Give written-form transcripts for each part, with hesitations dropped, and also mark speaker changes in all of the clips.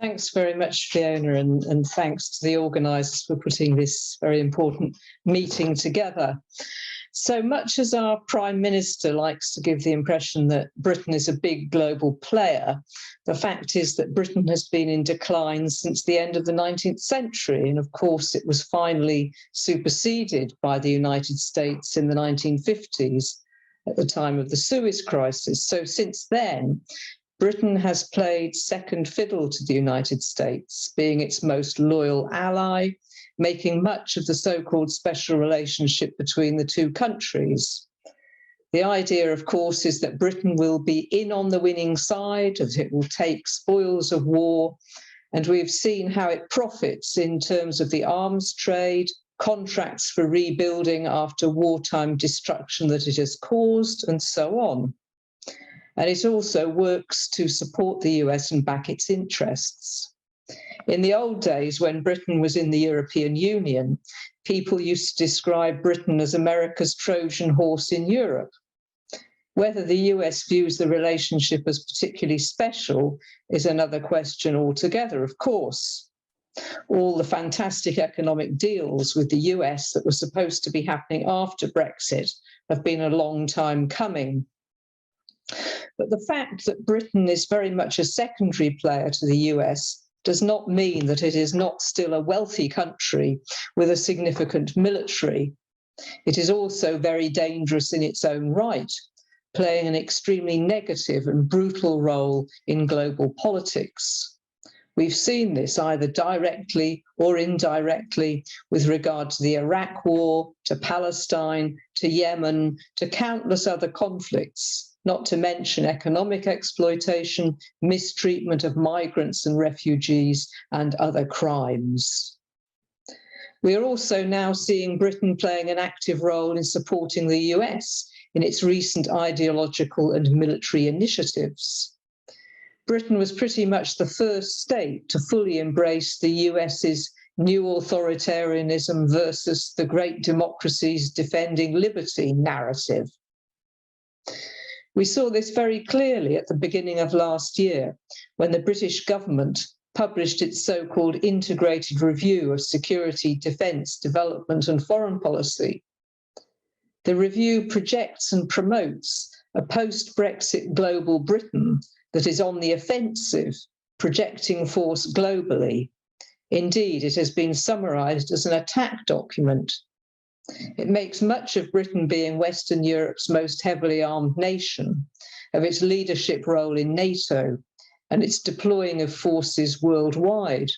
Speaker 1: Thanks very much, Fiona, and thanks to the organisers for putting this very important meeting together. So much as our Prime Minister likes to give the impression that Britain is a big global player, the fact is that Britain has been in decline since the end of the 19th century. And of course, it was finally superseded by the United States in the 1950s at the time of the Suez Crisis. So since then, Britain has played second fiddle to the United States, being its most loyal ally, making much of the so-called special relationship between the two countries. The idea, of course, is that Britain will be in on the winning side, that it will take spoils of war, and we've seen how it profits in terms of the arms trade, contracts for rebuilding after wartime destruction that it has caused, and so on. And it also works to support the US and back its interests. In the old days, when Britain was in the European Union, people used to describe Britain as America's Trojan horse in Europe. Whether the US views the relationship as particularly special is another question altogether, of course. All the fantastic economic deals with the US that were supposed to be happening after Brexit have been a long time coming. But the fact that Britain is very much a secondary player to the US does not mean that it is not still a wealthy country with a significant military. It is also very dangerous in its own right, playing an extremely negative and brutal role in global politics. We've seen this either directly or indirectly with regard to the Iraq War, to Palestine, to Yemen, to countless other conflicts, not to mention economic exploitation, mistreatment of migrants and refugees, and other crimes. We are also now seeing Britain playing an active role in supporting the US in its recent ideological and military initiatives. Britain was pretty much the first state to fully embrace the US's new authoritarianism versus the great democracies defending liberty narrative. We saw this very clearly at the beginning of last year, when the British government published its so-called integrated review of security, defence, development and foreign policy. The review projects and promotes a post-Brexit global Britain that is on the offensive, projecting force globally. Indeed, it has been summarised as an attack document. It makes much of Britain being Western Europe's most heavily armed nation, of its leadership role in NATO, and its deploying of forces worldwide.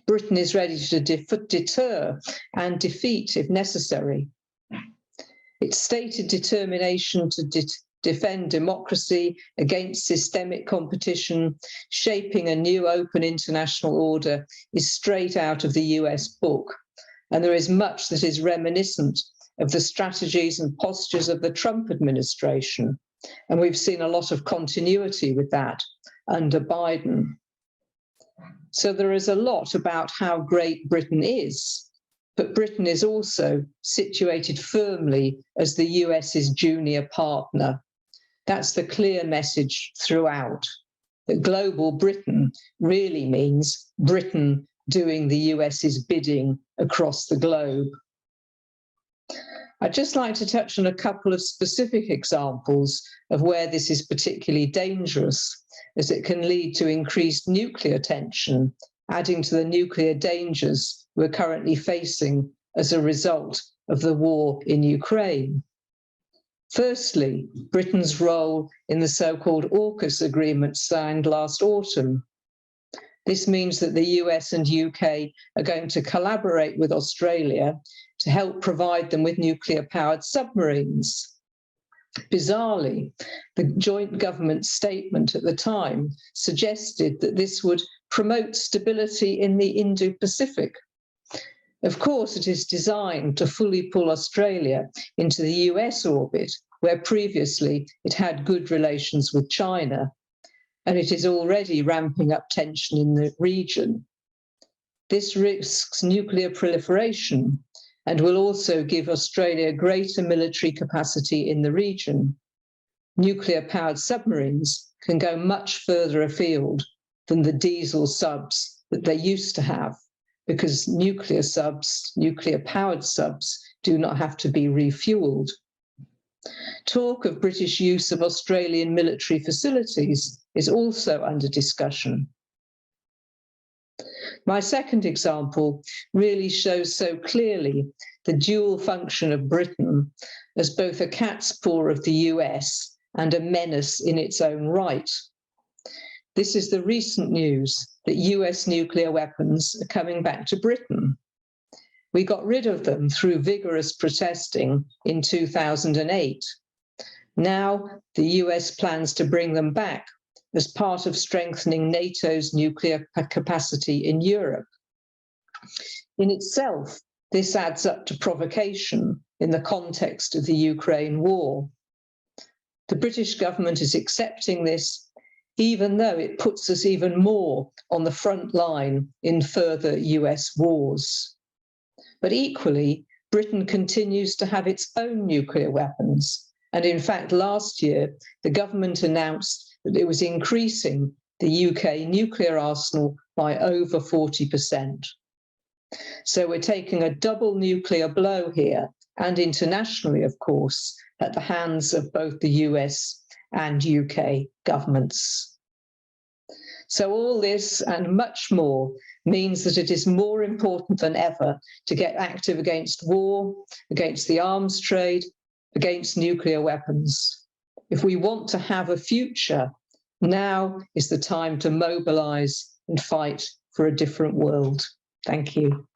Speaker 1: Britain is ready to deter and defeat if necessary. Its stated determination to defend democracy against systemic competition, shaping a new open international order, is straight out of the US book. And there is much that is reminiscent of the strategies and postures of the Trump administration. And we've seen a lot of continuity with that under Biden. So there is a lot about how great Britain is, but Britain is also situated firmly as the US's junior partner. That's the clear message throughout, that global Britain really means Britain doing the US's bidding across the globe. I'd just like to touch on a couple of specific examples of where this is particularly dangerous, as it can lead to increased nuclear tension, adding to the nuclear dangers we're currently facing as a result of the war in Ukraine. Firstly, Britain's role in the so-called AUKUS agreement signed last autumn. This means that the US and UK are going to collaborate with Australia to help provide them with nuclear-powered submarines. Bizarrely, the joint government statement at the time suggested that this would promote stability in the Indo-Pacific. Of course, it is designed to fully pull Australia into the US orbit, where previously it had good relations with China, and it is already ramping up tension in the region. This risks nuclear proliferation and will also give Australia greater military capacity in the region. Nuclear-powered submarines can go much further afield than the diesel subs that they used to have, because nuclear subs, nuclear-powered subs, do not have to be refueled. Talk of British use of Australian military facilities is also under discussion. My second example really shows so clearly the dual function of Britain as both a cat's paw of the US and a menace in its own right. This is the recent news that US nuclear weapons are coming back to Britain. We got rid of them through vigorous protesting in 2008. Now the US plans to bring them back as part of strengthening NATO's nuclear capacity in Europe. In itself, this adds up to provocation in the context of the Ukraine war. The British government is accepting this, even though it puts us even more on the front line in further US wars. But equally, Britain continues to have its own nuclear weapons. And in fact, last year, the government announced that it was increasing the UK nuclear arsenal by over 40%. So we're taking a double nuclear blow here, and internationally, of course, at the hands of both the US and UK governments. So all this and much more means that it is more important than ever to get active against war, against the arms trade, against nuclear weapons. If we want to have a future, now is the time to mobilize and fight for a different world. Thank you.